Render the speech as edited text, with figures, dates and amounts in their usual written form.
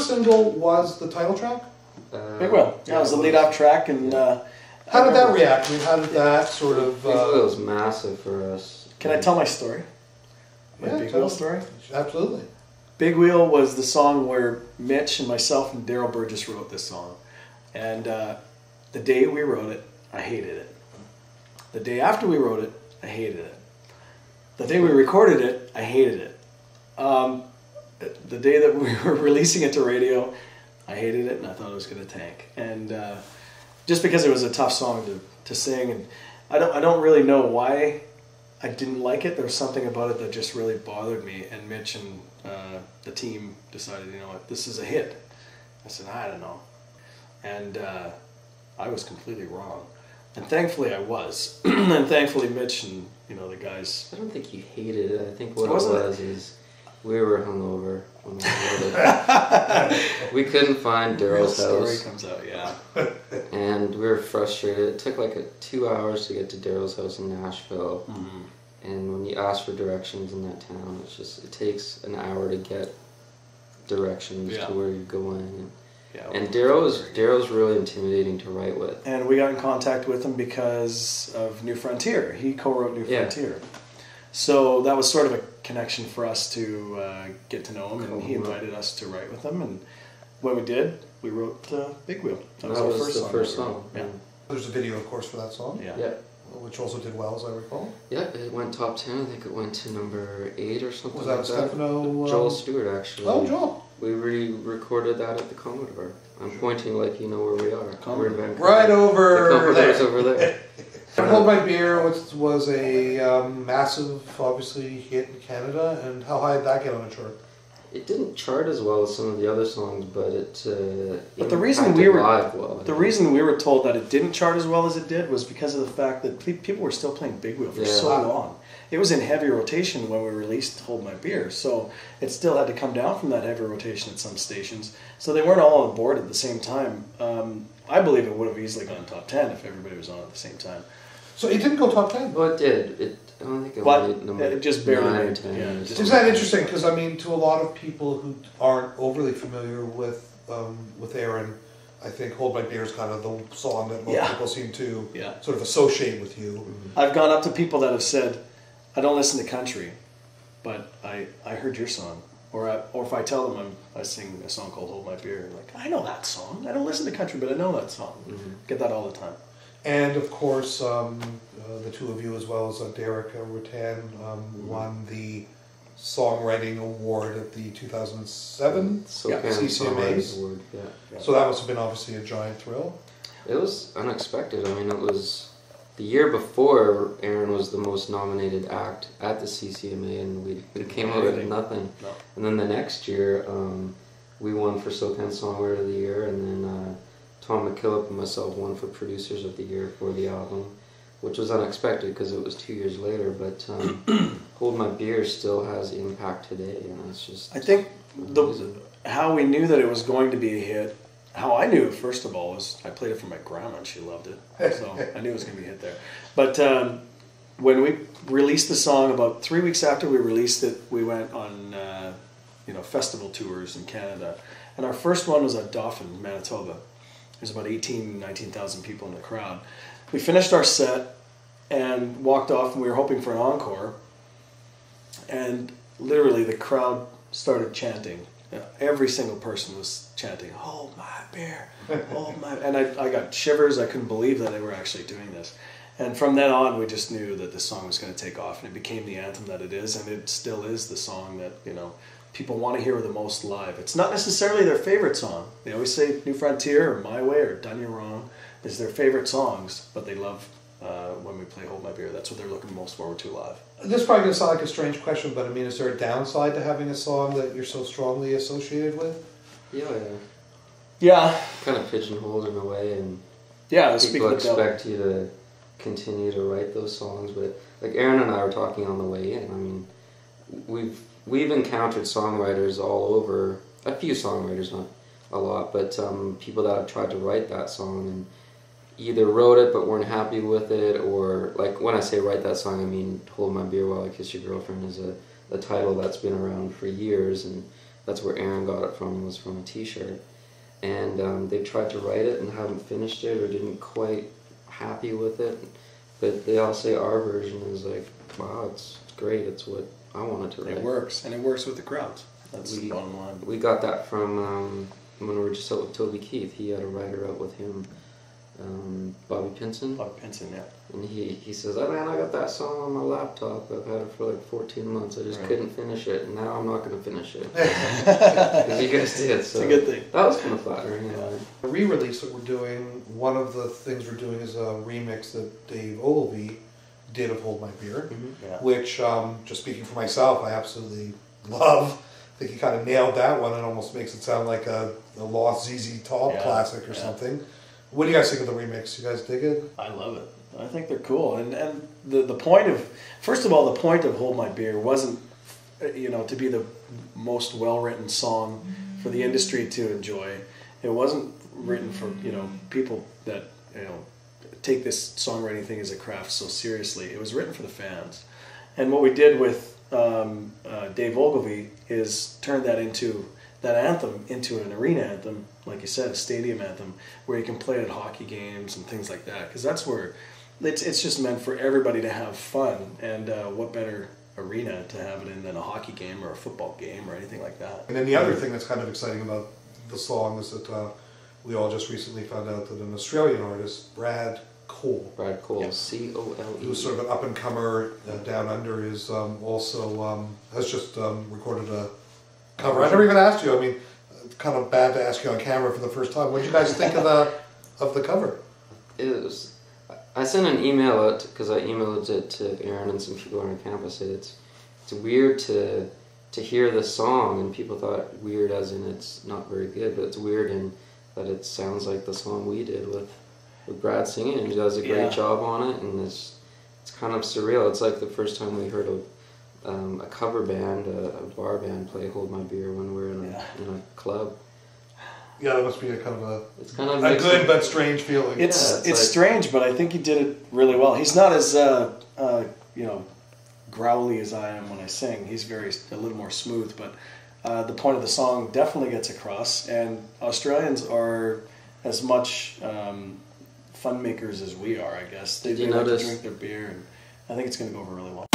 single was the title track? Big Wheel. Yeah, it was the lead-off track, and how did that react? I mean, how did that sort of? Big Wheel was massive for us. Can I tell my story? My Big Wheel story? Absolutely. Big Wheel was the song where Mitch and myself and Daryl Burgess wrote this song. And the day we wrote it, I hated it. The day after we wrote it, I hated it. The day we recorded it, I hated it. The day that we were releasing it to radio, I hated it and I thought it was going to tank. And just because it was a tough song to sing, and I don't really know why I didn't like it. There was something about it that just really bothered me. And Mitch and the team decided, you know what, this is a hit. I said, I don't know. And I was completely wrong. And thankfully I was. And thankfully Mitch and the guys. I don't think you hated it. I think what it was is we were hungover when we wrote it. We couldn't find Daryl's house. Story comes out, yeah. And we were frustrated. It took like 2 hours to get to Daryl's house in Nashville. Mm-hmm. And when you ask for directions in that town, it takes an hour to get directions to where you're going. And Daryl's really intimidating to write with. And we got in contact with him because of New Frontier. He co-wrote New Frontier. So that was sort of a connection for us to get to know him, and he invited us to write with him. And when we did, we wrote Big Wheel. That was our first song. Yeah. There's a video, of course, for that song. Yeah. Which also did well, as I recall. Yeah, it went top 10. I think it went to number 8 or something. Was that Stefano? Joel Stewart, actually. Oh, Joel. We re-recorded that at the Commodore. I'm pointing like you know where we are. We're in Vancouver. Right over the Commodore's over there. Hold My Beer was a massive, obviously, hit in Canada. And how high did that get on the chart? It didn't chart as well as some of the other songs, but But the reason we were told that it didn't chart as well as it did was because of the fact that people were still playing Big Wheel for so long. It was in heavy rotation when we released Hold My Beer, so it still had to come down from that heavy rotation at some stations. So they weren't all on board at the same time. I believe it would have easily gone top 10 if everybody was on at the same time. So it didn't go top 10? Well, it did. I don't think it made number it just barely 9 or made 10. yeah, Isn't that interesting? Because, I mean, to a lot of people who aren't overly familiar with Aaron, I think Hold My Beer is kind of the song that most people seem to sort of associate with you. I've gone up to people that have said, I don't listen to country, but I heard your song. Or if I tell them I sing a song called Hold My Beer, they're like, I know that song. I don't listen to country, but I know that song. Mm-hmm. Get that all the time. And, of course, the two of you, as well as Derek Rutan, won the Songwriting Award at the 2007 CCMAs. Award, So that must have been obviously a giant thrill. It was unexpected. I mean, it was the year before Aaron was the most nominated act at the CCMA, and we came out with nothing. No. And then the next year, we won for SoCan Songwriter of the Year, and then Tom McKillop and myself won for Producers of the Year for the album, which was unexpected because it was 2 years later, but Hold My Beer still has impact today, and it's just... I think how we knew that it was going to be a hit, how I knew it, first of all, was I played it for my grandma and she loved it, so I knew it was going to be a hit there. But when we released the song, about 3 weeks after we released it, we went on festival tours in Canada, and our first one was at Dauphin, Manitoba. There's about 19,000 people in the crowd. We finished our set and walked off, and we were hoping for an encore. And literally the crowd started chanting. Every single person was chanting, "Hold my beer, hold my..." And I got shivers. I couldn't believe that they were actually doing this. And from then on, we just knew that the song was going to take off, and it became the anthem that it is, and it still is the song that, people want to hear the most live. It's not necessarily their favorite song. They always say New Frontier or My Way or Done You Wrong is their favorite songs, but they love when we play Hold My Beer. That's what they're looking most forward to live. This is probably going to sound like a strange question, but I mean, is there a downside to having a song that you're so strongly associated with? Yeah. Kind of pigeonholed in a way, and people expect you to continue to write those songs, but like Aaron and I were talking on the way in, I mean, we've encountered songwriters all over, a few songwriters, not a lot, but people that have tried to write that song and either wrote it but weren't happy with it, or like when I say write that song, I mean Hold My Beer While I Kiss Your Girlfriend is a title that's been around for years, and that's where Aaron got it from, was from a T-shirt. And they tried to write it and haven't finished it or didn't quite happy with it. But they all say our version is like, wow, it's great. It's what I wanted to write. It works, and it works with the crowds. That's the bottom line. We got that from when we were just out with Toby Keith. He had a writer out with him, Bobby Pinson. Bobby Pinson, yeah. And he says, oh man, I got that song on my laptop. I've had it for like 14 months. I just couldn't finish it, and now I'm not going to finish it. Because you guys did, so it's a good thing. That was kind of flattering. Yeah. The re-release that we're doing, one of the things we're doing is a remix that Dave Ogilvy did of Hold My Beer, which, just speaking for myself, I absolutely love. I think he kind of nailed that one. It almost makes it sound like a lost ZZ Top classic or something. What do you guys think of the remix? You guys dig it? I love it. I think they're cool. And the point of, first of all, the point of Hold My Beer wasn't, to be the most well-written song for the industry to enjoy. It wasn't written for, people that, take this songwriting thing as a craft so seriously. It was written for the fans. And what we did with Dave Ogilvy is turn that anthem into an arena anthem, like you said, a stadium anthem, where you can play it at hockey games and things like that. Because that's where it's just meant for everybody to have fun. And what better arena to have it in than a hockey game or a football game or anything like that. And then the other thing that's kind of exciting about the song is that we all just recently found out that an Australian artist, Brad Cole, C-O-L-E, who's sort of an up-and-comer down under, is also has just recorded a cover. I never even asked you. I mean, it's kind of bad to ask you on camera for the first time. What did you guys think of the cover? I sent an email out because I emailed it to Aaron and some people on campus. It's weird to hear the song, and people thought weird as in it's not very good, but it's weird in that it sounds like the song we did with Brad singing, and he does a great job on it, and it's kind of surreal. It's like the first time we heard a cover band, a bar band play Hold My Beer when we were in a club. Yeah, that must be a kind of it's kind of a good but strange feeling. It's strange, but I think he did it really well. He's not as growly as I am when I sing. He's a little more smooth, but the point of the song definitely gets across. And Australians are as much fun makers as we are, I guess. They like to drink their beer, and I think it's going to go over really well.